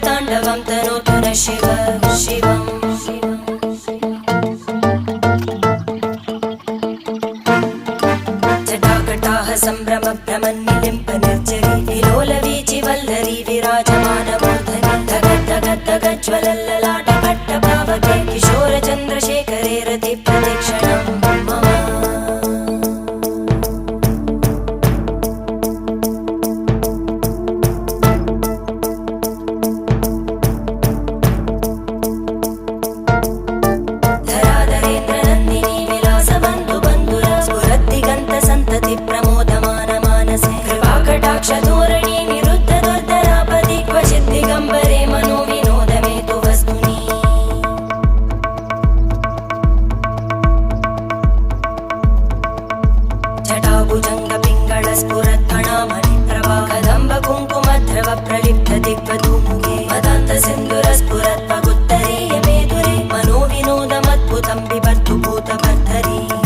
ताण्डवं तनोतु न शिव शिवम् जटाकटाः सम्भ्रमभ्रमन्निलिम्प निर्जरी विलोलवीचि वल्लरी विराजमानमूर्धनि धगज्ज्वलल्ललाटपट्टपावके किशोरचन्द्रशेखरे रतिप्रतिक्षणं मम प्रमोदमानमानसे निरुद्ध दुर्धरापदि क्वचित् दिगम्बरे मनो विनोदमे तु वस्तुनि जटाभुजङ्ग पिङ्गळ स्फुरत्फणामणिप्रभा कदम्ब कुङ्कुमद्रव प्रलिप्त दिग्वधूमुखे मदान्त सिन्धुरस्फुरत्वगुत्तरीय मेदुरे मनो विनोदमद्भुतं बिभर्तु भूतभर्धरी